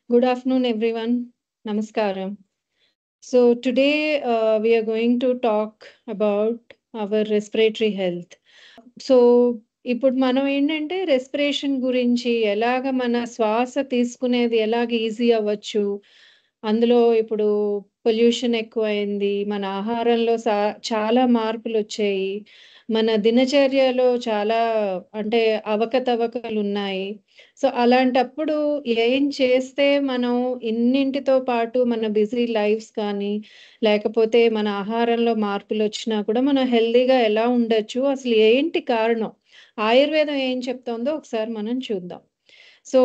Good afternoon, everyone. Namaskaram. So, today we are going to talk about our respiratory health. So ఇప్పుడు మనం ఏంటంటే respiration గురించి ఎలాగ మన శ్వాస తీసుకునేది ఎలాగ ఈజీ అవ్వచ్చు. అందులో ఇప్పుడు పొల్యూషన్ ఎక్కువైంది. మన ఆహారంలో చాలా మార్పులొచ్చాయి. మన దినచర్యలో చాలా అంటే అవకతవకలున్నాయి. సో, అలాంటప్పుడు ఏం చేస్తే మనం ఇన్నింటితో పాటు మన బిజీ లైఫ్స్ కానీ, లేకపోతే మన ఆహారంలో మార్పులొచ్చినా కూడా మనం హెల్తీగా ఎలా ఉండొచ్చు? అసలు ఏంటి కారణం? ఆయుర్వేదం ఏం చెప్తోందో ఒకసారి మనం చూద్దాం. సో,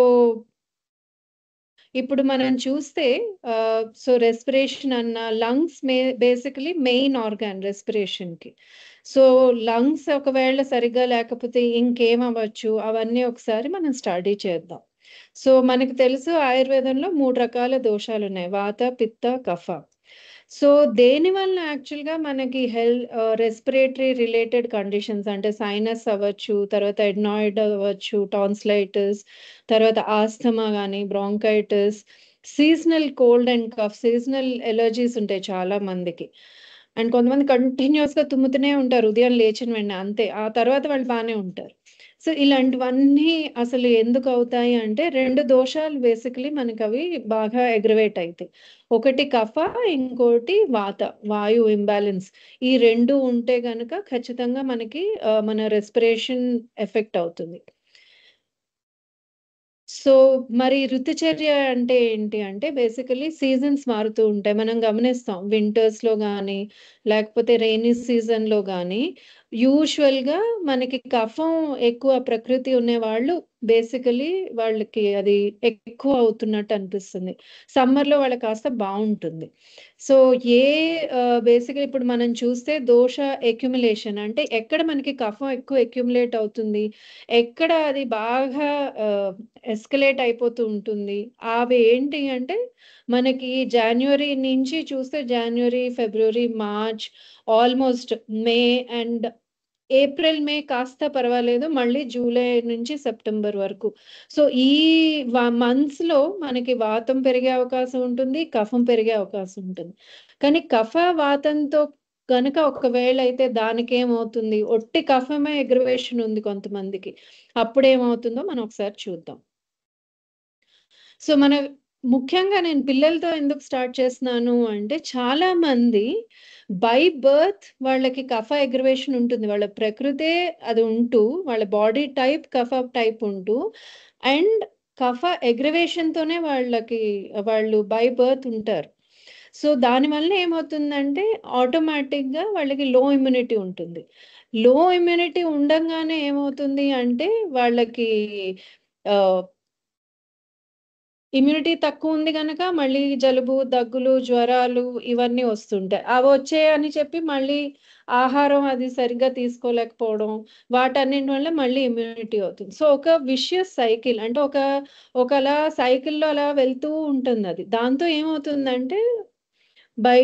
ఇప్పుడు మనం చూస్తే రెస్పిరేషన్ అన్న లంగ్స్ బేసికలీ మెయిన్ ఆర్గాన్ రెస్పిరేషన్‌కి. సో, లంగ్స్ ఒకవేళ సరిగ్గా లేకపోతే ఇంకేమవ్వచ్చు? అవన్నీ ఒకసారి మనం స్టడీ చేద్దాం. సో, మనకు తెలుసు ఆయుర్వేదంలో 3 రకాల దోషాలున్నాయి. వాత, పిత్త, కఫ. సో, దేనివల్ల యాక్చువల్‌గా మనకి రెస్పిరేటరీ రిలేటెడ్ కండిషన్స్ అంటే సైనస్ అవ్వచ్చు, తర్వాత అడ్నాయిడ్ అవ్వచ్చు, టాన్సిలైటిస్, తర్వాత ఆస్తమా గాని, bronchitis, seasonal cold and cough, seasonal allergies ఉంటాయి చాలా మందికి. అండ్ కొంతమంది కంటిన్యూయస్‌గా తుమ్ముతూనే ఉంటారు ఉదయం లేచిన వెంటనే అంతే. ఆ తర్వాత వాళ్ళు బానే ఉంటారు. సో, ఇలాంటివన్నీ అసలు ఎందుకవుతాయి అంటే 2 దోషాలు బేసికలీ మనకవి బాగా అగ్రవేట్ అయితాయి. ఒకటి కఫ, ఇంకోటి వాత, వాయు ఇంబాలెన్స్. ఈ 2 ఉంటే గనక ఖచ్చితంగా మనకి మన రెస్పిరేషన్ ఎఫెక్ట్ అవుతుంది. సో, మరి ఋతుచర్య అంటే ఏంటి అంటే బేసికల్లీ సీజన్స్ మారుతూ ఉంటాయి. మనం గమనిస్తాం వింటర్స్‌లో గానీ, లేకపోతే రెయినీ సీజన్‌లో గానీ, యూజువల్‌గా మనకి కఫం ఎక్కువ ప్రకృతి ఉన్నవాళ్ళు బేసికల్లీ వాళ్ళకి అది ఎక్కువ అవుతున్నట్టు అనిపిస్తుంది. సమ్మర్‌లో వాళ్ళకి కాస్త బావుంటుంది. సో, ఏ బేసికల్లీ ఇప్పుడు మనం చూస్తే దోష అక్యుములేషన్ అంటే ఎక్కడ మనకి కఫం ఎక్కువ అక్యుములేట్ అవుతుంది, ఎక్కడ అది బాగా ఎస్కలేట్ అయిపోతూ ఉంటుంది. అవి ఏంటి అంటే, మనకి జాన్యువరి నుంచి చూస్తే January, February, March, almost May and April, May కాస్త పర్వాలేదు. మళ్ళీ జూలై నుంచి సెప్టెంబర్ వరకు. సో, ఈ మంత్స్‌లో మనకి వాతం పెరిగే అవకాశం ఉంటుంది. కఫం పెరిగే అవకాశం ఉంటుంది. కానీ కఫ, వాతంతో గనక ఒకవేళ అయితే దానికేమవుతుంది, ఒట్టి కఫమే అగ్రవేషన్ ఉంది కొంతమందికి. అప్పుడేమవుతుందో మనం ఒకసారి చూద్దాం. సో, ముఖ్యంగా నేను పిల్లలతో ఎందుకు స్టార్ట్ చేస్తున్నాను అంటే, చాలా మంది బై బర్త్ వాళ్ళకి కఫ అగ్రవేషన్ ఉంటుంది. వాళ్ళ ప్రకృతే అది ఉంటూ, వాళ్ళ బాడీ టైప్ కఫ టైప్ ఉంటూ అండ్ కఫ అగ్రవేషన్‌తోనే వాళ్ళు బై బర్త్ ఉంటారు. సో, దానివల్ల ఏమవుతుందంటే, ఆటోమేటిక్‌గా వాళ్ళకి లో ఇమ్యూనిటీ ఉంటుంది. లో ఇమ్యూనిటీ ఉండంగానే ఏమవుతుంది అంటే, వాళ్ళకి ఆహ్ ఇమ్యూనిటీ తక్కువుంది గనక మళ్ళీ జలుబు, దగ్గులు, జ్వరాలు ఇవన్నీ వస్తుంటాయి. అవొచ్చాయని చెప్పి మళ్ళీ ఆహారం అది సరిగ్గా తీసుకోలేకపోవడం, వాటన్నిటి వల్ల మళ్ళీ ఇమ్యూనిటీ అవుతుంది. సో, ఒక విషియస్ సైకిల్ అంటే ఒకలా సైకిల్‌లో అలా వెళ్తూ ఉంటుందది. దాంతో ఏమవుతుందంటే బై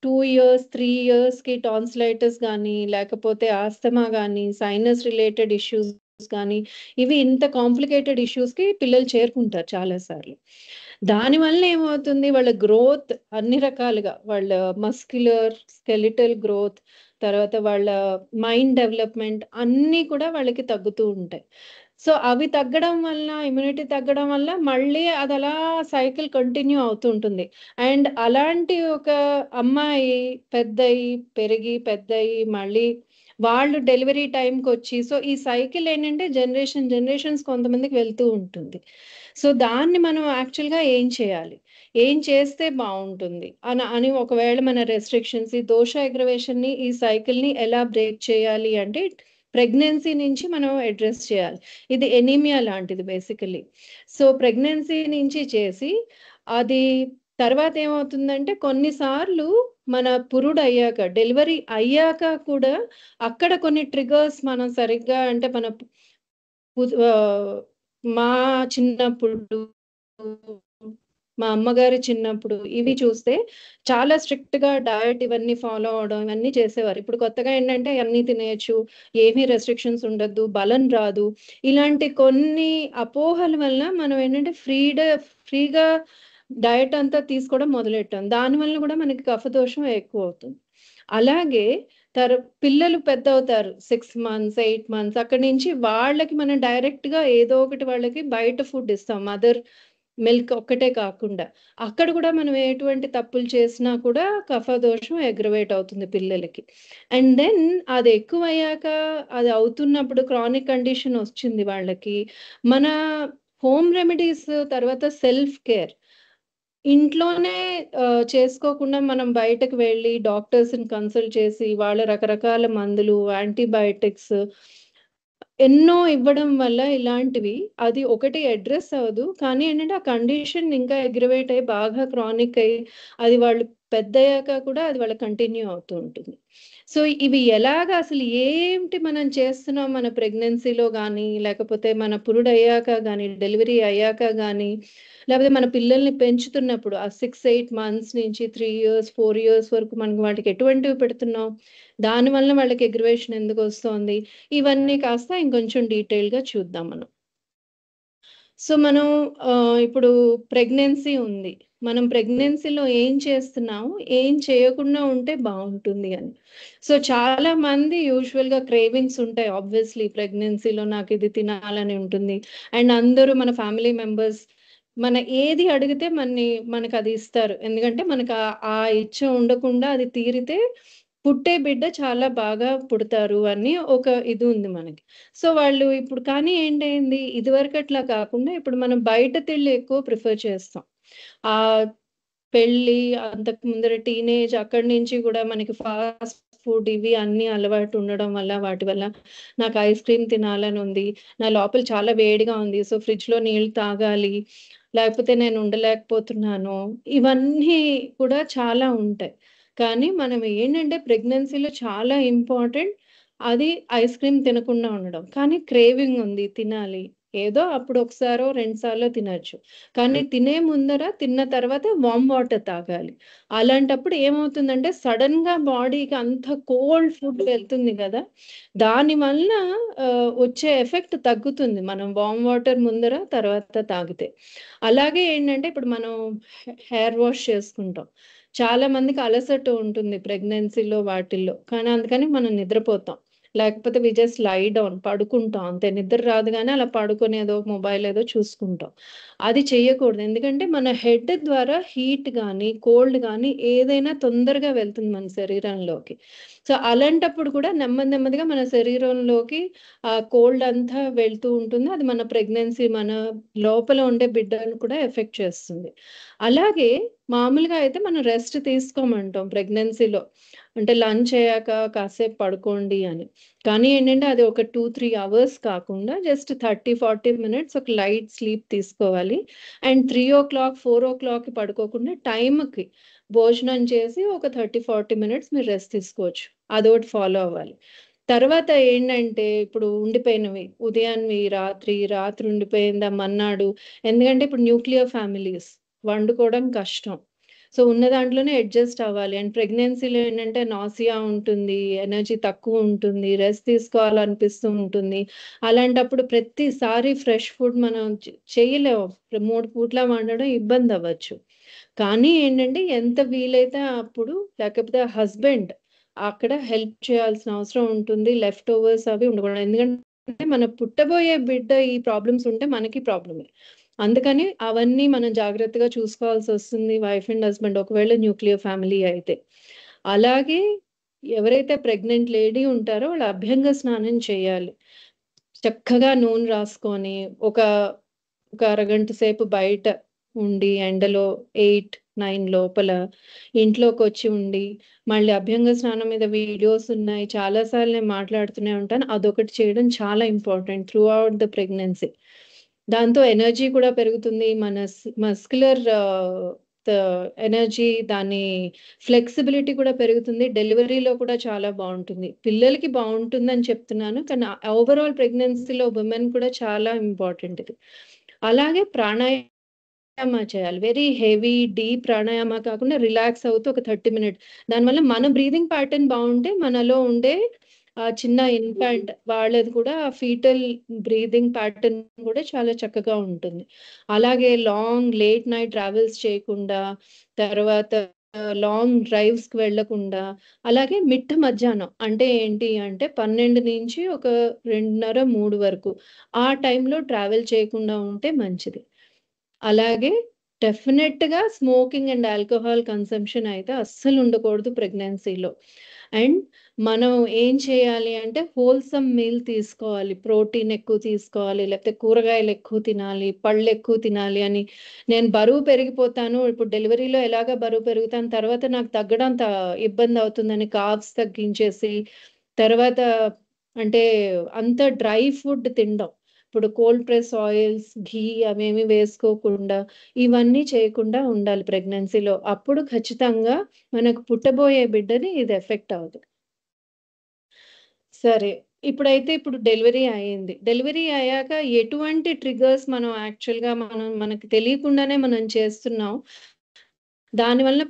2 ఇయర్స్, 3 ఇయర్స్‌కి టాన్సిలైటిస్ గానీ, లేకపోతే ఆస్తమా గానీ, సైనస్ రిలేటెడ్ ఇష్యూస్ గానీ, ఇవి ఇంత కాంప్లికేటెడ్ ఇష్యూస్‌కి పిల్లలు చేరుకుంటారు చాలా సార్లు. దానివల్ల ఏమవుతుంది వాళ్ళ గ్రోత్ అన్ని రకాలుగా వాళ్ళ మస్క్యులర్, స్కెలిటల్ గ్రోత్, తర్వాత వాళ్ళ మైండ్ డెవలప్‌మెంట్ అన్నీ కూడా వాళ్ళకి తగ్గుతూ ఉంటాయి. సో, అవి తగ్గడం వల్ల ఇమ్యూనిటీ తగ్గడం వల్ల మళ్ళీ అదలా సైకిల్ కంటిన్యూ అవుతూ ఉంటుంది. అండ్ అలాంటి ఒక అమ్మాయి పెద్దయి మళ్ళీ వాళ్ళు డెలివరీ టైమ్‌కొచ్చి సో, ఈ సైకిల్ ఏంటంటే జనరేషన్స్ కొంతమందికి వెళ్తూ ఉంటుంది. సో, దాన్ని మనం యాక్చువల్‌గా ఏం చేయాలి? ఏం చేస్తే బావుంటుంది? అని ఒకవేళ మన రెస్ట్రిక్షన్స్ ఈ దోష అగ్రవేషన్‌ని ఈ సైకిల్‌ని ఎలా బ్రేక్ చేయాలి అంటే ప్రెగ్నెన్సీ నుంచి మనం అడ్రెస్ చేయాలి. ఇది ఎనీమియా లాంటిది బేసికల్లీ. సో, ప్రెగ్నెన్సీ నుంచి చేసి అది తర్వాత ఏమవుతుందంటే కొన్నిసార్లు మన పురుడయ్యాక, డెలివరీ అయ్యాక కూడా అక్కడ కొన్ని ట్రిగ్గర్స్ మనం సరిగ్గా అంటే మన పు ఆహ్, మా చిన్నప్పుడు మా అమ్మగారు చిన్నప్పుడు ఇవి చూస్తే చాలా స్ట్రిక్ట్‌గా డయట్ ఇవన్నీ ఫాలో అవ్వడం ఇవన్నీ చేసేవారు. ఇప్పుడు కొత్తగా ఏంటంటే అన్నీ తినేయొచ్చు, ఏమీ రెస్ట్రిక్షన్స్ ఉండద్దు, బలం రాదు. ఇలాంటి కొన్ని అపోహల వల్ల మనం ఏంటంటే ఫ్రీగా డయట్ అంతా తీసుకోవడం మొదలెట్టాం. దానివల్ల కూడా మనకి కఫదోషం ఎక్కువవుతుంది. అలాగే పిల్లలు పెద్దవుతారు. 6 మంత్స్, 8 మంత్స్ అక్కడి నుంచి వాళ్ళకి మనం డైరెక్ట్‌గా ఏదో ఒకటి వాళ్ళకి బయట ఫుడ్ ఇస్తాం. మదర్ మిల్క్ ఒక్కటే కాకుండా. అక్కడ కూడా మనం ఎటువంటి తప్పులు చేసినా కూడా కఫదోషం అగ్రవేట్ అవుతుంది పిల్లలకి. అండ్ దెన్ అది ఎక్కువయ్యాక అది అవుతున్నప్పుడు క్రానిక్ కండిషన్ వచ్చింది వాళ్ళకి. మన హోమ్ రెమెడీస్ తర్వాత సెల్ఫ్ కేర్ ఇంట్లోనే చేసుకోకుండా మనం బయటకు వెళ్ళి డాక్టర్స్‌ని కన్సల్ట్ చేసి వాళ్ళ రకరకాల మందులు, యాంటీబయోటిక్స్ ఎన్నో ఇవ్వడం వల్ల ఇలాంటివి అది ఒకటి అడ్రెస్ అవ్వదు. కానీ ఏంటంటే ఆ కండిషన్ ఇంకా అగ్రవేట్ అయ్యి బాగా క్రానిక్ అయ్యి అది వాళ్ళు పెద్దయ్యాక కూడా అది వాళ్ళకి కంటిన్యూ అవుతూ ఉంటుంది. సో, ఇవి ఎలాగా అసలు ఏంటి మనం చేస్తున్నాం మన ప్రెగ్నెన్సీలో గానీ, లేకపోతే మన పురుడయ్యాక గానీ, డెలివరీ అయ్యాక గానీ, లేకపోతే మన పిల్లల్ని పెంచుతున్నప్పుడు ఆ 6, 8 మంత్స్ నుంచి 3 ఇయర్స్, 4 ఇయర్స్ వరకు మనం వాటికి ఎటువంటివి పెడుతున్నాం? దానివల్ల వాళ్ళకి అగ్రివేషన్ ఎందుకొస్తోంది? ఇవన్నీ కాస్త ఇంకొంచెం డీటెయిల్‌గా చూద్దాం మనం. సో, మనం ఇప్పుడు ప్రెగ్నెన్సీ ఉంది. మనం ప్రెగ్నెన్సీలో ఏం చేస్తున్నాము? ఏం చేయకుండా ఉంటే బావుంటుంది అని. సో, చాలా మంది యూజువల్‌గా క్రేవింగ్స్ ఉంటాయి. ఆబ్వియస్‌లీ ప్రెగ్నెన్సీలో నాకిది తినాలని ఉంటుంది. అండ్ అందరూ మన ఫ్యామిలీ మెంబర్స్ ఏది అడిగితే మనకది ఇస్తారు. ఎందుకంటే మనకు ఆ ఇచ్చ ఉండకుండా అది తీరితే పుట్టే బిడ్డ చాలా బాగా పుడతారు అని ఒక ఇది ఉంది మనకి. సో, వాళ్ళు ఇప్పుడు కానీ ఏంటయింది ఇదివరకట్లా కాకుండా ఇప్పుడు మనం బయట తిళ్ళు ఎక్కువ ప్రిఫర్ చేస్తాం. ఆహ్, పెళ్లి అంతకు ముందర టీనేజ్ అక్కడి నుంచి గూడా మనకి ఫాస్ట్ ఫుడ్ ఇవి అన్నీ అలవాటు ఉండడం వల్ల, వాటి వల్ల నాకు ఐస్ క్రీమ్ తినాలనుంది. నా లోపల చాలా వేడిగా ఉంది. సో, ఫ్రిడ్జ్‌లో నీళ్ళు తాగాలి. లేకపోతే నేను ఉండలేకపోతున్నాను. ఇవన్నీ కూడా చాలా ఉంటాయి. కానీ మనం ఏంటంటే ప్రెగ్నెన్సీలో చాలా ఇంపార్టెంట్ అది ఐస్ క్రీమ్ తినకుండా ఉండడం. కానీ క్రేవింగ్ ఉంది తినాలి. ఏదో అప్పుడు ఒకసారో, 2 సార్లో తినొచ్చు. కానీ తినే ముందర, తిన్న తర్వాత వార్మ్ వాటర్ తాగాలి. అలాంటప్పుడు ఏమవుతుందంటే సడెన్‌గా బాడీకి అంత కోల్డ్ ఫుడ్ వెళ్తుంది గదా! దానివల్ల వచ్చే ఎఫెక్ట్ తగ్గుతుంది. మనం వార్మ్ వాటర్ ముందర, తర్వాత తాగితే. అలాగే ఏంటంటే ఇప్పుడు మనం హెయిర్ వాష్ చేసుకుంటాం. చాలా మందికి అలసట ఉంటుంది ప్రెగ్నెన్సీలో వాటిల్లో. కానీ అందుకని మనం నిద్రపోతాం. లేకపోతే వి జస్ట్ లై డౌన్ పడుకుంటాం అంతే. నిద్ర రాదు గానీ అలా పడుకొని ఏదో మొబైల్ ఏదో చూసుకుంటాం. అది చెయ్యకూడదు. ఎందుకంటే మన హెడ్ ద్వారా హీట్ గానీ, కోల్డ్ గానీ ఏదైనా తొందరగా వెళ్తుంది మన శరీరంలోకి. సో, అలాంటప్పుడు కూడా నెమ్మది నెమ్మదిగా మన శరీరంలోకి ఆ కోల్డ్ అంతా వెళ్తూ ఉంటుంది. అది మన ప్రెగ్నెన్సీ మన లోపల ఉండే బిడ్డను కూడా ఎఫెక్ట్ చేస్తుంది. అలాగే మామూలుగా అయితే మనం రెస్ట్ తీసుకోమంటాం ప్రెగ్నెన్సీలో. అంటే లంచ్ అయ్యాక కాసేపు పడుకోండి అని. కానీ ఏంటంటే అది ఒక 2, 3 అవర్స్ కాకుండా జస్ట్ 30, 40 మినిట్స్ ఒక లైట్ స్లీప్ తీసుకోవాలి. అండ్ 3:00, 4:00కి పడుకోకుండా టైంకి భోజనం చేసి ఒక 30, 40 మినిట్స్ మీరు రెస్ట్ తీసుకోవచ్చు. అదోటి ఫాలో అవ్వాలి. తర్వాత ఏంటంటే ఇప్పుడు ఉండిపోయినవి ఉదయాన్వి రాత్రి ఉండిపోయిందా మర్నాడు ఎందుకంటే ఇప్పుడు న్యూక్లియర్ ఫ్యామిలీస్ వండుకోవడం కష్టం. సో, ఉన్న దాంట్లోనే అడ్జస్ట్ అవ్వాలి. అండ్ ప్రెగ్నెన్సీలో ఏంటంటే నాసియా ఉంటుంది, ఎనర్జీ తక్కువుంటుంది, రెస్ట్ తీసుకోవాలనిపిస్తూ ఉంటుంది. అలాంటప్పుడు ప్రతిసారి ఫ్రెష్ ఫుడ్ మనం చేయలేము. 3 పూట్ల వండడం ఇబ్బందవ్వచ్చు. కానీ ఏంటంటే ఎంత వీలైతే అప్పుడు లేకపోతే హస్బెండ్ అక్కడ హెల్ప్ చేయాల్సిన అవసరం ఉంటుంది. లెఫ్ట్ ఓవర్స్ అవి ఉండకూడదు. ఎందుకంటే మన పుట్టబోయే బిడ్డ ఈ ప్రాబ్లమ్స్ ఉంటే మనకి ప్రాబ్లమే. అందుకని అవన్నీ మనం జాగ్రత్తగా చూసుకోవాల్సొస్తుంది వైఫ్ అండ్ హస్బెండ్ ఒకవేళ న్యూక్లియర్ ఫ్యామిలీ అయితే. అలాగే ఎవరైతే ప్రెగ్నెంట్ లేడీ ఉంటారో వాళ్ళు అభ్యంగ స్నానం చేయాలి. చక్కగా నూనె రాసుకొని ఒక ఒక అరగంట సేపు బయట ఉండి ఎండలో 8, 9 లోపల ఇంట్లోకొచ్చి ఉండి, మళ్ళీ అభ్యంగ స్నానం మీద వీడియోస్ ఉన్నాయి. చాలా సార్లు నేను మాట్లాడుతూనే ఉంటాను. అదొకటి చేయడం చాలా important through out the pregnancy. దాంతో ఎనర్జీ కూడా పెరుగుతుంది. మన మస్క్యులర్ త ఎనర్జీ దాని ఫ్లెక్సిబిలిటీ కూడా పెరుగుతుంది. డెలివరీలో కూడా చాలా బావుంటుంది. పిల్లలకి బావుంటుందని చెప్తున్నాను. కానీ ఓవరాల్ ప్రెగ్నెన్సీలో విమెన్ కూడా చాలా ఇంపార్టెంట్ ఇది. అలాగే ప్రాణాయామ చేయాలి. వెరీ హెవీ డీప్ ప్రాణాయామ కాకుండా రిలాక్స్ అవుతూ ఒక 30 మినిట్స్. దానివల్ల మన బ్రీతింగ్ ప్యాటర్న్ బావుంటే మనలో ఉండే చిన్న ఇన్ఫాంట్ వాళ్ళది కూడా ఫీటల్ బ్రీతింగ్ ప్యాటర్న్ కూడా చాలా చక్కగా ఉంటుంది. అలాగే లాంగ్ లేట్ నైట్ ట్రావెల్స్ చేయకుండా, తర్వాత లాంగ్ డ్రైవ్స్‌కి వెళ్ళకుండా, అలాగే మిట్ట మధ్యాహ్నం అంటే ఏంటి అంటే 12 నుంచి ఒక 2:30, 3 వరకు ఆ టైంలో ట్రావెల్ చేయకుండా ఉంటే మంచిది. అలాగే డెఫినెట్‌గా స్మోకింగ్ అండ్ ఆల్కహాల్ కన్సంప్షన్ అయితే అస్సలు ఉండకూడదు ప్రెగ్నెన్సీలో. అండ్ మనం ఏం చేయాలి అంటే హోల్‌సమ్ మీల్ తీసుకోవాలి. ప్రోటీన్ ఎక్కువ తీసుకోవాలి. లేకపోతే కూరగాయలు ఎక్కువ తినాలి. పళ్ళు ఎక్కువ తినాలి అని. నేను బరువు పెరిగిపోతాను. ఇప్పుడు డెలివరీలో ఎలాగా బరువు పెరుగుతాను. తర్వాత నాకు తగ్గడం ఇబ్బంది అవుతుందని కార్బ్స్ తగ్గించేసి, తర్వాత అంటే అంత డ్రై ఫుడ్ తినడం. ఇప్పుడు కోల్డ్ ప్రెస్ ఆయిల్స్, ఘీ అవేమి వేసుకోకుండా, ఇవన్నీ చేయకుండా ఉండాలి ప్రెగ్నెన్సీలో. అప్పుడు ఖచ్చితంగా మనకు పుట్టబోయే బిడ్డని ఇది ఎఫెక్ట్ అవ్వదు. సరే. ఇప్పుడు డెలివరీ అయింది. డెలివరీ అయ్యాక ఎటువంటి ట్రిగ్గర్స్ మనం యాక్చువల్‌గా మనకి తెలియకుండానే మనం చేస్తున్నాం. దానివల్ల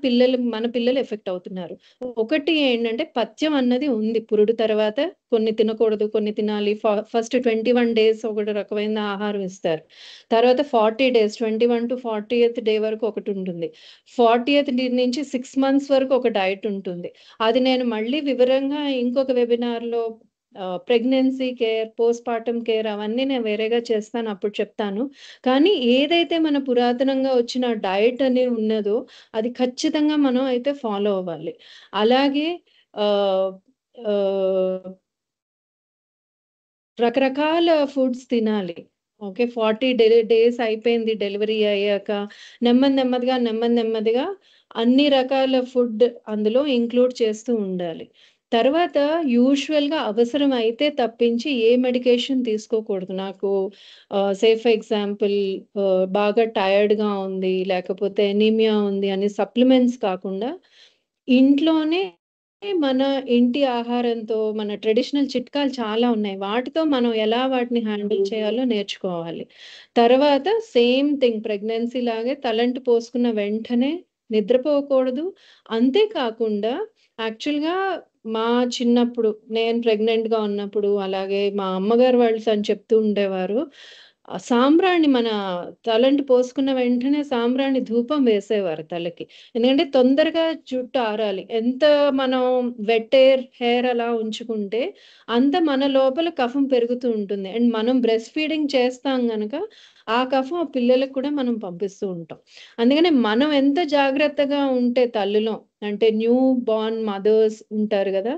మన పిల్లలు ఎఫెక్ట్ అవుతున్నారు. ఒకటి ఏంటంటే పథ్యం అన్నది ఉంది. పురుడు తర్వాత కొన్ని తినకూడదు, కొన్ని తినాలి. ఫస్ట్ 21 డేస్ ఒక రకమైన ఆహారం ఇస్తారు. తర్వాత 40 డేస్ 21-40థ్ డే వరకు ఒకటుంటుంది. 40థ్ డే నుంచి 6 మంత్స్ వరకు ఒక డైట్ ఉంటుంది. అది నేను మళ్ళీ వివరంగా ఇంకొక వెబినార్‌లో ప్రెగ్నెన్సీ కేర్, పోస్ట్‌పార్టమ్ కేర్ అవన్నీ నేను వేరేగా చేస్తాను. అప్పుడు చెప్తాను. కానీ ఏదైతే మన పురాతనంగా వచ్చిన డైట్ అని ఉన్నదో అది ఖచ్చితంగా మనం అయితే ఫాలో అవ్వాలి. అలాగే ఆహ్, ఆహ్, రకరకాల ఫుడ్స్ తినాలి. ఓకే. 40 డేస్ అయిపోయింది డెలివరీ అయ్యాక. నెమ్మదిగా అన్ని రకాల ఫుడ్ అందులో ఇంక్లూడ్ చేస్తూ ఉండాలి. తర్వాత యూజువల్‌గా అవసరం అయితే తప్పించి ఏ మెడికేషన్ తీసుకోకూడదు. నాకు ఫర్ ఎగ్జాంపుల్ బాగా టైర్డ్‌గా ఉంది, లేకపోతే ఎనీమియా ఉంది అని సప్లిమెంట్స్ కాకుండా ఇంట్లోనే మన ఇంటి ఆహారంతో మన ట్రెడిషనల్ చిట్కాలు చాలా ఉన్నాయి. వాటితో మనం ఎలా వాటిని హ్యాండిల్ చేయాలో నేర్చుకోవాలి. తర్వాత సేమ్ థింగ్ ప్రెగ్నెన్సీ లాగే తలంటు పోసుకున్న వెంటనే నిద్రపోకూడదు. అంతే కాకుండా యాక్చువల్‌గా మా చిన్నప్పుడు నేను ప్రెగ్నెంట్‌గా ఉన్నప్పుడు అలాగే మా అమ్మగారు వాళ్ళు చెప్తూ ఉండేవారు. సాంబ్రాణి మన తలంటు పోసుకున్న వెంటనే సాంబ్రాణి ధూపం వేసేవారు తలకి. ఎందుకంటే తొందరగా జుట్టు ఆరాలి. ఎంత మనం హెయిర్ అలా ఉంచుకుంటే, అంత మన లోపల కఫం పెరుగుతూ ఉంటుంది. అండ్ మనం బ్రెస్ట్ ఫీడింగ్ చేస్తాం గనక, ఆ కఫం ఆ పిల్లలకి కూడా మనం పంపిస్తూ ఉంటాం. అందుకని మనం ఎంత జాగ్రత్తగా ఉంటే తల్లులం, అంటే న్యూ బోర్న్ మదర్స్ ఉంటారు గదా!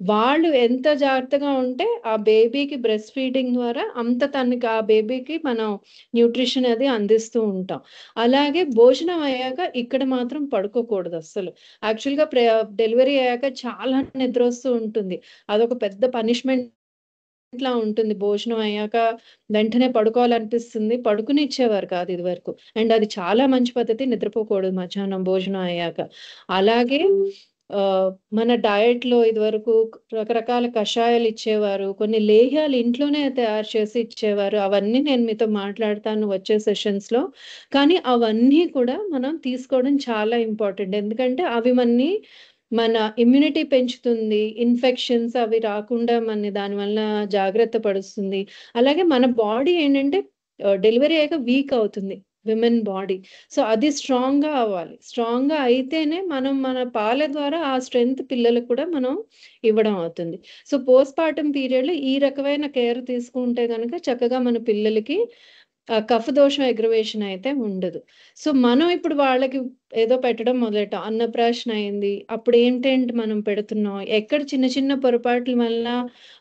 వాళ్ళు ఎంత జాగ్రత్తగా ఉంటే, ఆ బేబీకి బ్రెస్ట్ ఫీడింగ్ ద్వారా అంత తనకి ఆ బేబీకి మనం న్యూట్రిషన్ అది అందిస్తూ ఉంటాం. అలాగే భోజనం అయ్యాక ఇక్కడ మాత్రం పడుకోకూడదు అస్సలు. యాక్చువల్‌గా డెలివరీ అయ్యాక చాలా నిద్రొస్తూ ఉంటుంది. అదొక పెద్ద పనిష్మెంట్‌లా ఉంటుంది. భోజనం అయ్యాక వెంటనే పడుకోవాలనిపిస్తుంది. పడుకునిచ్చేవారు కాదు ఇదివరకు. అండ్ అది చాలా మంచి పద్ధతి నిద్రపోకూడదు మధ్యాహ్నం భోజనం అయ్యాక. అలాగే ఆహ్, మన డయట్‌లో ఇదివరకు రకరకాల కషాయాలు ఇచ్చేవారు. కొన్ని లేహ్యాలు ఇంట్లోనే తయారు చేసి ఇచ్చేవారు. అవన్నీ నేను మీతో మాట్లాడతాను వచ్చే సెషన్స్‌లో. కానీ అవన్నీ కూడా మనం తీసుకోవడం చాలా ఇంపార్టెంట్. ఎందుకంటే అవి మన ఇమ్యూనిటీ పెంచుతుంది. ఇన్ఫెక్షన్స్ అవి రాకుండా దానివల్ల జాగ్రత్త పరుస్తుంది. అలాగే మన బాడీ ఏంటంటే డెలివరీ అయ్యాక వీక్ అవుతుంది. Women body. సో, అది స్ట్రాంగ్‌గా అవ్వాలి. స్ట్రాంగ్‌గా అయితేనే మనం మన పాల ద్వారా ఆ స్ట్రెంత్ పిల్లలకు కూడా మనం ఇవ్వడం అవుతుంది. సో, పోస్ట్‌పార్టమ్ పీరియడ్‌లో ఈ రకమైన కేర్ తీసుకుంటే గనక చక్కగా మన పిల్లలకి కఫదోషం అగ్రవేషన్ అయితే ఉండదు. సో, మనం ఇప్పుడు వాళ్ళకి ఏదో పెట్టడం మొదలెట్టాం. అన్నప్రాశన అయింది. అప్పుడేంటేంటి మనం పెడుతున్నాం? ఎక్కడ చిన్న చిన్న పొరపాట్ల వల్ల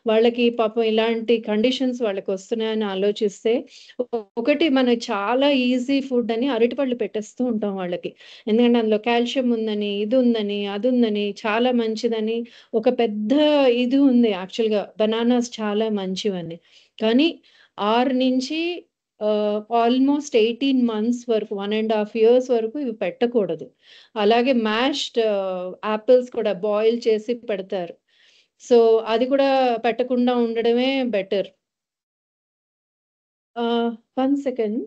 వాళ్ళకి పాపం ఇలాంటి కండిషన్స్ వాళ్ళకొస్తున్నాయని ఆలోచిస్తే, ఒకటి మనకి చాలా ఈజీ ఫుడ్ అని అరటిపళ్ళు పెట్టేస్తూ ఉంటాం వాళ్ళకి. ఎందుకంటే అందులో కాల్షియం ఉందని, ఇదుందని, అదుందని, చాలా మంచిదని ఒక పెద్ద ఇది ఉంది యాక్చువల్‌గా. బనానాస్ చాలా మంచివని. కానీ 6 నుంచి ఆల్‌మోస్ట్ 18 మంత్స్ వరకు 1 ½ ఇయర్స్ వరకు ఇవి పెట్టకూడదు. అలాగే మ్యాష్డ్ యాపిల్స్ కూడా బాయిల్ చేసి పెడతారు. సో, అది కూడా పెట్టకుండా ఉండడమే బెటర్. 1 సెకండ్.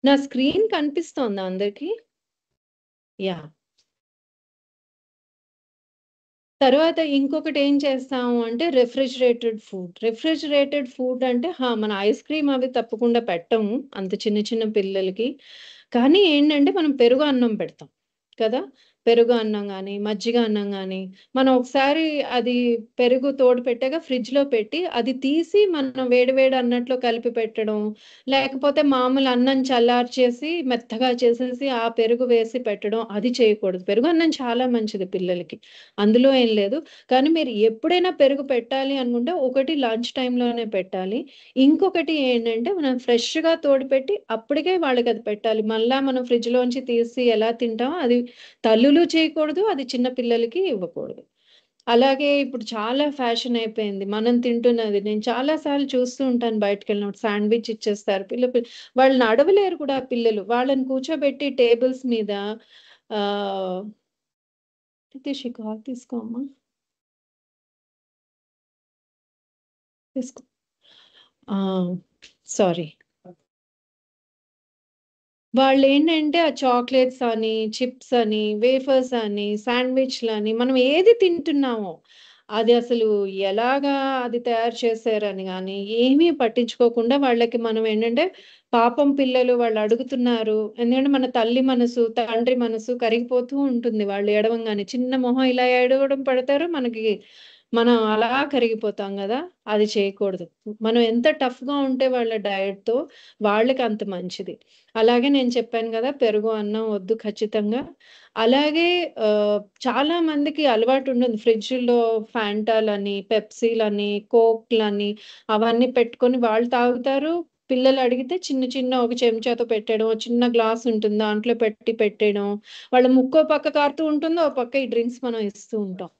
నా స్క్రీన్ కనిపిస్తోందా అందరికి? యాహ్! తర్వాత ఇంకొకటి ఏం చేస్తాము అంటే రిఫ్రిజిరేటెడ్ ఫుడ్ అంటే మన ఐస్ క్రీమ్ అవి తప్పకుండా పెట్టము. అంత చిన్న చిన్న పిల్లలకి. కానీ ఏంటంటే మనం పెరుగు అన్నం పెడతాం కదా! పెరుగు అన్నం గాని, మజ్జిగ అన్నం గాని, మనం ఒకసారి అది పెరుగు తోడు పెట్టాక ఫ్రిడ్జ్‌లో పెట్టి, అది తీసి మనం వేడి వేడి అన్నట్లో కలిపి పెట్టడం, లేకపోతే మామూలు అన్నం చల్లార్చేసి మెత్తగా చేసేసి ఆ పెరుగు వేసి పెట్టడం అది చేయకూడదు. పెరుగన్నం చాలా మంచిది పిల్లలకి. అందులో ఏం లేదు. కానీ మీరు ఎప్పుడైనా పెరుగు పెట్టాలి అనుకుంటే ఒకటి లంచ్ టైమ్‌లోనే పెట్టాలి. ఇంకొకటి ఏంటంటే మనం ఫ్రెష్‌గా తోడుపెట్టి అప్పటికే వాళ్ళకది పెట్టాలి. మళ్ళా మనం ఫ్రిడ్జ్‌లోంచి తీసి ఎలా తింటామో అది తల్లులు చేయకూడదు. అది చిన్న పిల్లలకి ఇవ్వకూడదు. అలాగే ఇప్పుడు చాలా ఫ్యాషన్ అయిపోయింది. మనం తింటున్నది. నేను చాలా సార్లు చూస్తూ ఉంటాను బయటికెళ్ళినప్పుడు శాండ్‌విచ్ ఇచ్చేస్తారు. వాళ్ళు నడవలేరు కూడా పిల్లలు. వాళ్ళని కూర్చోబెట్టి టేబుల్స్ మీద ఆహ్, "రితీష్ ఈ కాల్ తీసుకో అమ్మా. తీసుకో." ఆ! సారీ. వాళ్ళేంటంటే ఆ చాక్లేట్స్ అని, చిప్స్ అని, వేఫర్స్ అని, శాండ్‌విచ్‌లని మనం ఏది తింటున్నామో, అది అసలు ఎలాగా అది తయారు చేశారని గాని, ఏమీ పట్టించుకోకుండా వాళ్ళకి మనం ఏంటంటే, పాపం పిల్లలు వాళ్ళు అడుగుతున్నారు. ఎందుకంటే మన తల్లి మనసు, తండ్రి మనసు కరిగిపోతూ ఉంటుంది వాళ్ళు ఏడవంగానే. చిన్న మొహం ఇలా ఏడవడం పడతారు. మనం అలా కరిగిపోతాం గదా! అది చేయకూడదు. మనం ఎంత టఫ్‌గా ఉంటే వాళ్ళ డయట్‌తో వాళ్ళకి అంత మంచిది. అలాగే నేను చెప్పాను గదా! పెరుగు అన్నం వద్దు ఖచ్చితంగా. అలాగే చాలా మందికి అలవాటుంటుంది ఫ్రిడ్జుల్లో ఫ్యాంటాలని, పెప్సీలని, కోక్‌లని అవన్నీ పెట్టుకొని వాళ్ళు తాగుతారు. పిల్లలడిగితే చిన్న చిన్న ఒక చెంచాతో పెట్టడం, ఓ చిన్న గ్లాస్ ఉంటుంది. దాంట్లో పెట్టేయడం. వాళ్ళ ముక్కో పక్క కారుతూ ఉంటుంది. ఓ పక్క ఈ డ్రింక్స్ మనం ఇస్తూ ఉంటాం.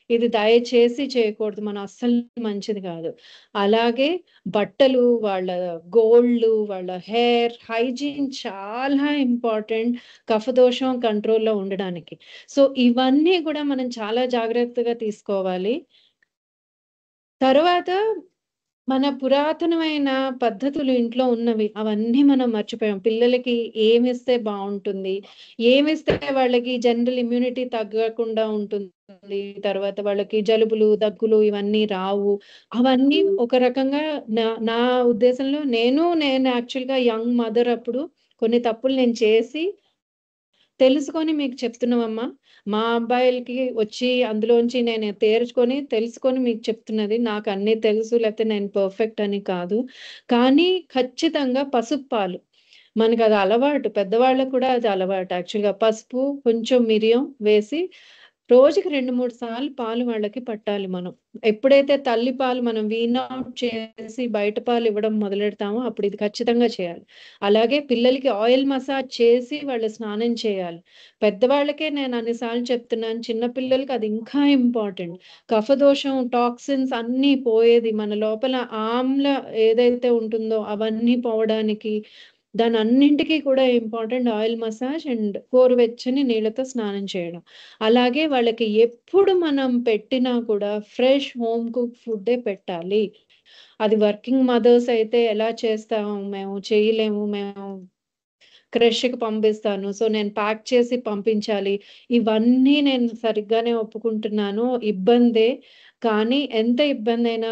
ఇది దయచేసి చేయకూడదు. మనం అస్సలు మంచిది కాదు. అలాగే బట్టలు, వాళ్ళ గోల్డ్‌లు, వాళ్ళ హైజీన్ చాలా ఇంపార్టెంట్ కఫదోషం కంట్రోల్‌లో ఉండడానికి. సో, ఇవన్నీ కూడా మనం చాలా జాగ్రత్తగా తీసుకోవాలి. తరువాత మన పురాతనమైన పద్ధతులు ఇంట్లో ఉన్నవి. అవన్నీ మనం మర్చిపోయాం. పిల్లలకి ఏమిస్తే బావుంటుంది? ఏమిస్తే వాళ్ళకి జనరల్ ఇమ్యూనిటీ తగ్గకుండా ఉంటుంది. తర్వాత వాళ్ళకి జలుబులు, దగ్గులు ఇవన్నీ రావు. అవన్నీ ఒక రకంగా నా ఉద్దేశంలో నేను యాక్చువల్‌గా యంగ్ మదర్ అప్పుడు కొన్ని తప్పులు నేను చేసి తెలుసుకొని మీకు చెప్తున్నామమ్మా. మా అబ్బాయిలకి వచ్చి అందులోంచి నేను తెలుసుకొని మీకు చెప్తున్నది. నాకన్నీ తెలుసు లేకపోతే నేను పర్ఫెక్ట్ అని కాదు. కానీ ఖచ్చితంగా పసుపు పాలు. మనకది అలవాటు. పెద్దవాళ్ళకి కూడా అది అలవాటు. యాక్చువల్‌గా పసుపు, కొంచెం మిరియం వేసి రోజుకి 2, 3 సార్లు పాలు వాళ్ళకి పట్టాలి మనం. ఎప్పుడైతే తల్లి పాలు మనం వీన్ ఔట్ చేసి బయట పాలు ఇవ్వడం మొదలెడతామో అప్పుడు ఇది ఖచ్చితంగా చేయాలి. అలాగే పిల్లలకి ఆయిల్ మసాజ్ చేసి వాళ్ళు స్నానం చేయాలి. పెద్దవాళ్ళకే నేను అన్ని సార్లు చెప్తున్నాను. చిన్న పిల్లలకి అది ఇంకా ఇంపార్టెంట్. కఫదోషం, టాక్సిన్స్ అన్నీ పోయేది. మన లోపల ఆమ్ల ఏదైతే ఉంటుందో అవన్నీ పోవడానికి దానన్నింటికి కూడా ఇంపార్టెంట్ ఆయిల్ మసాజ్ అండ్ గోరువెచ్చని నీళ్ళతో స్నానం చేయడం. అలాగే వాళ్ళకి ఎప్పుడు మనం పెట్టినా కూడా ఫ్రెష్ హోమ్ కుక్ ఫుడ్డే పెట్టాలి. అది వర్కింగ్ మదర్స్ అయితే ఎలా చేస్తాము మేము చేయలేము. మేము క్రష్‌కి పంపిస్తాను. సో, నేను ప్యాక్ చేసి పంపించాలి. ఇవన్నీ నేను సరిగ్గానే ఒప్పుకుంటున్నాను. ఇబ్బందే. కానీ ఎంత ఇబ్బందైనా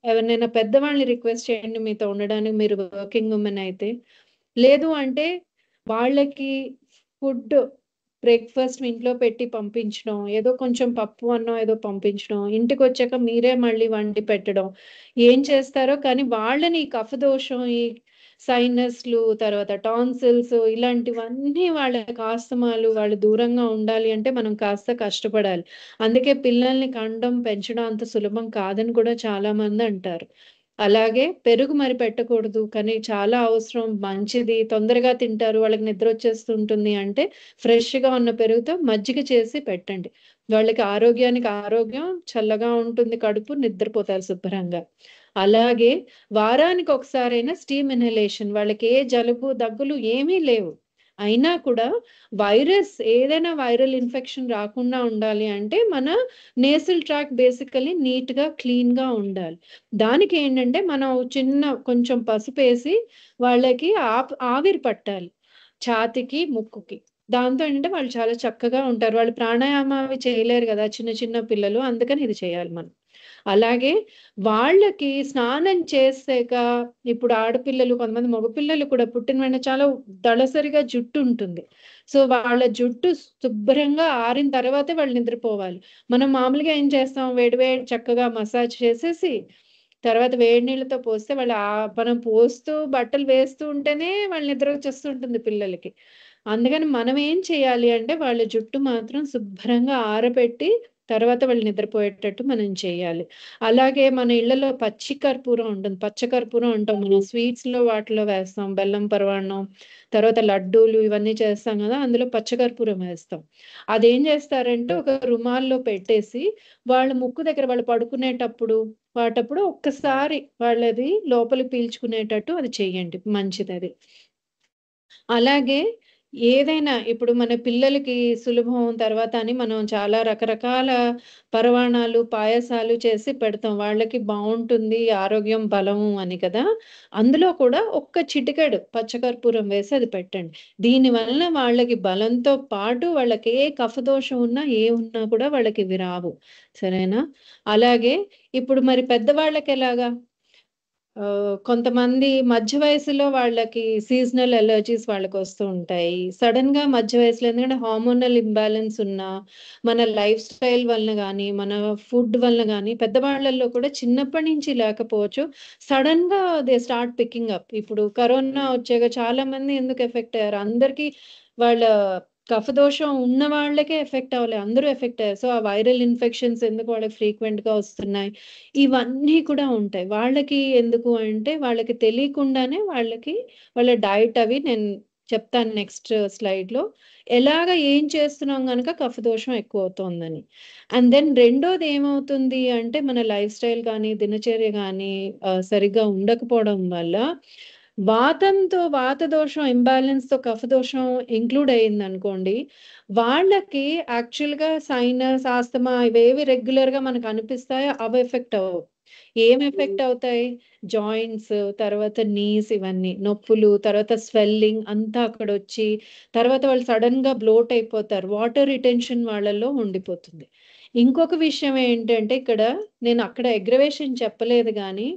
ఎవరినైనా పెద్దవాళ్ళని రిక్వెస్ట్ చేయండి మీతో ఉండడానికి మీరు వర్కింగ్ వుమెన్ అయితే. లేదు అంటే వాళ్ళకి ఫుడ్ బ్రేక్‌ఫాస్ట్ ఇంట్లో పెట్టి పంపించడం. ఏదో కొంచెం పప్పు అన్నం ఏదో పంపించడం. ఇంటికొచ్చాక మీరే మళ్ళీ వండి పెట్టడం. ఏం చేస్తారో కానీ వాళ్ళని ఈ కఫదోషం, ఈ సైనస్‌లు, తర్వాత టాన్సిల్స్ ఇలాంటివన్నీ వాళ్ళకి ఆస్తమాలు వాళ్ళు దూరంగా ఉండాలి అంటే మనం కాస్త కష్టపడాలి. అందుకే పిల్లల్ని కండం, పెంచడం అంత సులభం కాదని కూడా చాలామంది అంటారు. అలాగే పెరుగు మరి పెట్టకూడదు. కానీ చాలా అవసరం, మంచిది, తొందరగా తింటారు, వాళ్ళకి నిద్రొచ్చేస్తుంటుంది అంటే ఫ్రెష్‌గా ఉన్న పెరుగుతో మజ్జిగ చేసి పెట్టండి. వాళ్ళకి ఆరోగ్యానికి ఆరోగ్యం, చల్లగా ఉంటుంది కడుపు, నిద్రపోతారు శుభ్రంగా. అలాగే వారానికి ఒకసారైనా స్టీమ్ ఇన్హలేషన్ వాళ్ళకి ఏ జలుబు, దగ్గులు ఏమీ లేవు. అయినా కూడా ఏదైనా వైరల్ ఇన్ఫెక్షన్ రాకుండా ఉండాలి అంటే మన నేసల్ ట్రాక్ బేసికలీ నీట్‌గా, క్లీన్‌గా ఉండాలి. దానికి ఏంటంటే మనం కొంచెం పసుపేసి వాళ్ళకి ఆవిరి పట్టాలి. ఛాతీకి, ముక్కుకి. దాంతో ఏంటంటే వాళ్ళు చాలా చక్కగా ఉంటారు. వాళ్ళు ప్రాణాయామం అవి చేయలేరు గదా! చిన్న చిన్న పిల్లలు. అందుకని ఇది చేయాలి మనం. అలాగే వాళ్ళకి స్నానం చేసాక ఇప్పుడు ఆడపిల్లలు కొంతమంది మగపిల్లలు కూడా పుట్టిన వెంటనే చాలా దళసరిగా జుట్టు ఉంటుంది. సో, వాళ్ళ జుట్టు శుభ్రంగా ఆరిన తర్వాతే వాళ్ళు నిద్రపోవాలి. మనం మామూలుగా ఏం చేస్తాం వేడి వేడి చక్కగా మసాజ్ చేసేసి తర్వాత వేడి నీళ్ళతో పోస్తే మనం పోస్తూ బట్టలు వేస్తూ ఉంటేనే వాళ్ళ నిద్ర వచ్చేస్తుంటుంది పిల్లలకి. అందుకని మనం ఏం చేయాలి అంటే వాళ్ళ జుట్టు మాత్రం శుభ్రంగా ఆరబెట్టి తర్వాత వాళ్ళు నిద్రపోయేటట్టు మనం చేయాలి. అలాగే మన ఇళ్లలో పచ్చి కర్పూరం ఉంటుంది. పచ్చ కర్పూరం అంటాం మనం స్వీట్స్‌లో వాటిలో వేస్తాం. బెల్లం పరమాన్నం, తర్వాత లడ్డూలు ఇవన్నీ చేస్తాం గదా! అందులో పచ్చ కర్పూరం వేస్తాం. అదేం చేస్తారంటే ఒక రుమాల్లో పెట్టేసి వాళ్ళ ముక్కు దగ్గర వాళ్ళు పడుకునేటప్పుడు ఒక్కసారి వాళ్ళది లోపలికి పీల్చుకునేటట్టు అది చెయ్యండి. మంచిదది. అలాగే ఏదైనా ఇప్పుడు మన పిల్లలకి సులభం తర్వాత అని మనం చాలా రకరకాల పరవాణాలు, పాయసాలు చేసి పెడతాం. వాళ్ళకి బావుంటుంది, ఆరోగ్యం, బలము అని కదా! అందులో కూడా ఒక్క చిటికెడు పచ్చకర్పూరం వేసి అది పెట్టండి. దీనివల్ల వాళ్ళకి బలంతో పాటు వాళ్ళకి ఏ కఫదోషం ఉన్నా, ఉన్నా కూడా వాళ్ళకివి రావు. సరేనా? అలాగే ఇప్పుడు మరి పెద్దవాళ్ళకెలాగా? కొంతమంది మధ్య వయస్సులో వాళ్ళకి సీజనల్ అలర్జీస్ వాళ్ళకొస్తూ ఉంటాయి. సడెన్‌గా మధ్య వయసులో ఎందుకంటే హార్మోనల్ ఇంబాలెన్స్ ఉన్నా, మన లైఫ్ స్టైల్ వలన గానీ, మన ఫుడ్ వలన గానీ, పెద్దవాళ్ళలో కూడా చిన్నప్పటి నుంచి లేకపోవచ్చు. సడెన్‌గా దే స్టార్ట్ పికింగ్ అప్. ఇప్పుడు కరోనా వచ్చాక చాలామంది ఎందుకు ఎఫెక్ట్ అయ్యారు? అందరికీ వాళ్ళ కఫదోషం ఉన్న వాళ్ళకే ఎఫెక్ట్ అవ్వలే. అందరూ ఎఫెక్ట్ అయ్యారు. సో, ఆ వైరల్ ఇన్ఫెక్షన్స్ ఎందుకు వాళ్ళకి ఫ్రీక్వెంట్‌గా వస్తున్నాయి? ఇవన్నీ కూడా ఉంటాయి. వాళ్ళకి ఎందుకు అంటే, వాళ్ళకి తెలియకుండానే వాళ్ళ డైట్ అవి నేను చెప్తాను నెక్స్ట్ స్లైడ్‌లో. ఏం చేస్తున్నాం గనక కఫదోషం ఎక్కువవుతోందని. అండ్ దెన్ రెండోది ఏమవుతుంది అంటే, మన లైఫ్ స్టైల్ గానీ, దినచర్య గానీ సరిగ్గా ఉండకపోవడం వల్ల వాత దోషం ఇంబాలెన్స్‌తో కఫదోషం ఇంక్లూడ్ అయిందనుకోండి, వాళ్ళకి యాక్చువల్‌గా సైనస్, ఆస్తమా ఇవేవి రెగ్యులర్‌గా మనకనిపిస్తాయో అవి ఎఫెక్ట్ అవ్వవు. ఎఫెక్ట్ అవుతాయి? జాయింట్స్, తర్వాత నీస్ ఇవన్నీ. నొప్పులు, తర్వాత స్వెల్లింగ్ అంతా అక్కడొచ్చి, తర్వాత వాళ్ళు సడెన్‌గా బ్లోట్ అయిపోతారు. వాటర్ రిటెన్షన్ వాళ్ళలో ఉండిపోతుంది. ఇంకొక విషయం ఏంటంటే ఇక్కడ నేను అక్కడ అగ్రవేషన్ చెప్పలేదు గానీ,